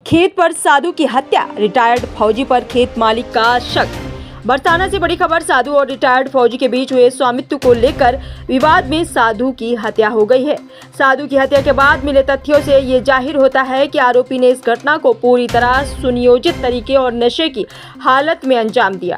खेत पर साधु की हत्या, रिटायर्ड फौजी पर खेत मालिक का शक। बरसाना से बड़ी खबर। साधु और रिटायर्ड फौजी के बीच हुए स्वामित्व को लेकर विवाद में साधु की हत्या हो गई है। साधु की हत्या के बाद मिले तथ्यों से ये जाहिर होता है कि आरोपी ने इस घटना को पूरी तरह सुनियोजित तरीके और नशे की हालत में अंजाम दिया।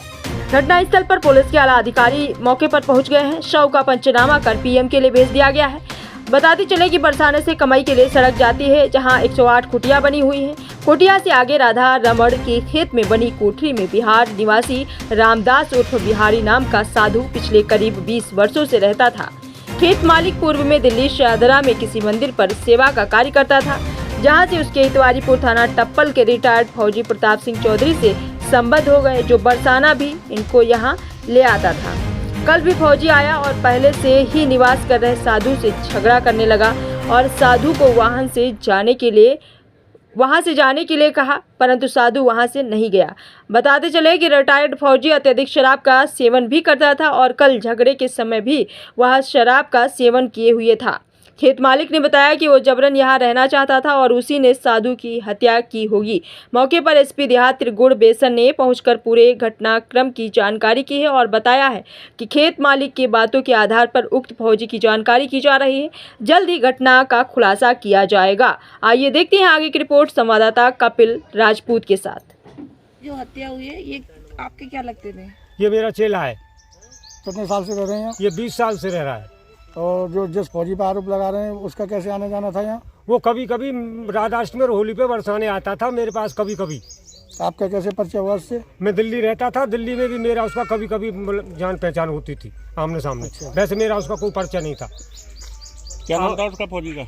घटनास्थल पर पुलिस के आला अधिकारी मौके पर पहुंच गए हैं। शव का पंचनामा कर पीएम के लिए भेज दिया गया है। बताते चले कि बरसाने से कमाई के लिए सड़क जाती है, जहां 108 कुटिया बनी हुई है। कुटिया से आगे राधा रमण के खेत में बनी कोठरी में बिहार निवासी रामदास उर्फ बिहारी नाम का साधु पिछले करीब 20 वर्षों से रहता था। खेत मालिक पूर्व में दिल्ली शाहदरा में किसी मंदिर पर सेवा का कार्य करता था, जहां से उसके इतवारीपुर थाना टप्पल के रिटायर्ड फौजी प्रताप सिंह चौधरी से संबंध हो गए, जो बरसाना भी इनको यहाँ ले आता था। कल भी फौजी आया और पहले से ही निवास कर रहे साधु से झगड़ा करने लगा और साधु को वहां से जाने के लिए कहा, परंतु साधु वहां से नहीं गया। बताते चले कि रिटायर्ड फौजी अत्यधिक शराब का सेवन भी करता था और कल झगड़े के समय भी वह शराब का सेवन किए हुए था। खेत मालिक ने बताया कि वो जबरन यहाँ रहना चाहता था और उसी ने साधु की हत्या की होगी। मौके पर एसपी देहात त्रिगुण बेसन ने पहुंचकर पूरे घटनाक्रम की जानकारी की है और बताया है कि खेत मालिक की बातों के आधार पर उक्त फौजी की जानकारी की जा रही है। जल्द ही घटना का खुलासा किया जाएगा। आइए देखते हैं आगे की रिपोर्ट संवाददाता कपिल राजपूत के साथ। जो हत्या हुई है ये आपके क्या लगते थे? ये मेरा चेला है। कितने साल से रह रहे हैं यहाँ? ये 20 साल से रह रहा है। और जो जिस फौजी पर आरोप लगा रहे हैं उसका कैसे आने जाना था यहाँ? वो कभी कभी राधाष्टमी और होली पे बरसाने आता था मेरे पास कभी कभी। आपका कैसे परिचय हुआ इससे? मैं दिल्ली रहता था, दिल्ली में भी मेरा उसका कभी कभी जान पहचान होती थी आमने सामने। अच्छा। वैसे मेरा उसका कोई परिचय नहीं था। क्या नाम था उसका फौजी का?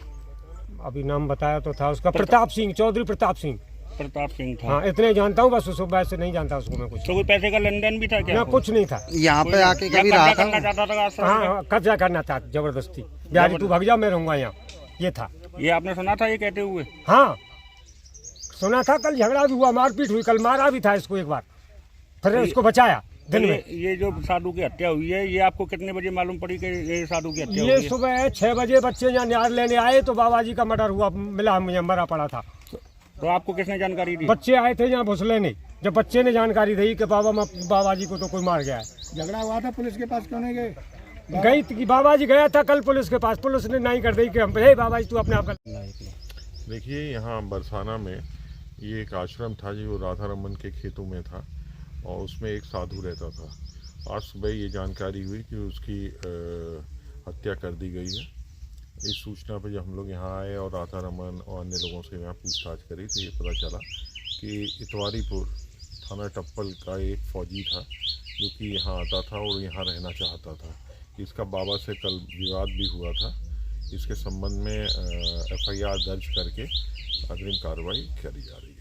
अभी नाम बताया तो था उसका प्रताप सिंह चौधरी, प्रताप सिंह। प्रताप सिंह था। हाँ, इतने जानता हूँ बस, उसको वैसे नहीं जानता उसको मैं कुछ। तो कोई पैसे का लेन देन भी था क्या? ना, कुछ नहीं था। यहाँ पे आके कभी रहा करना था? चाहता था आश्रम में? हाँ, कब्जा करना था जबरदस्ती। बिहारी तू भाग जा, मैं रहूंगा यहाँ, ये था। ये आपने सुना था ये कहते हुए? हाँ सुना था। कल झगड़ा भी हुआ, मारपीट हुई, कल मारा भी था इसको एक बार, फिर इसको बचाया दिन में। ये जो साधु की हत्या हुई है ये आपको कितने बजे मालूम पड़ी कि ये साधु की हत्या हुई ये है? सुबह 6 बजे बच्चे यहाँ न्यार लेने आए तो बाबा जी का मर्डर हुआ, मिला मुझे, मरा पड़ा था। तो आपको किसने जानकारी दी? बच्चे आए थे यहाँ भुसले ने, जब बच्चे ने जानकारी दी कि बाबा जी को तो कोई मार गया है। झगड़ा हुआ था, पुलिस के पास क्यों नहीं गए? गई थी, बाबा जी गया था कल पुलिस के पास, पुलिस ने नहीं कर दी कि हम हे बाबा जी तू अपने आप का। देखिए, यहाँ बरसाना में ये एक आश्रम था जो राधा रमन के खेतों में था और उसमें एक साधु रहता था। आज सुबह ये जानकारी हुई कि उसकी हत्या कर दी गई है। इस सूचना पर जब हम लोग यहाँ आए और राधा रमन और अन्य लोगों से यहाँ पूछताछ करी तो ये पता चला कि इतवारीपुर थाना टप्पल का एक फौजी था जो कि यहाँ आता था और यहाँ रहना चाहता था। इसका बाबा से कल विवाद भी हुआ था। इसके संबंध में FIR दर्ज करके अग्रिम कार्रवाई करी जा रही है।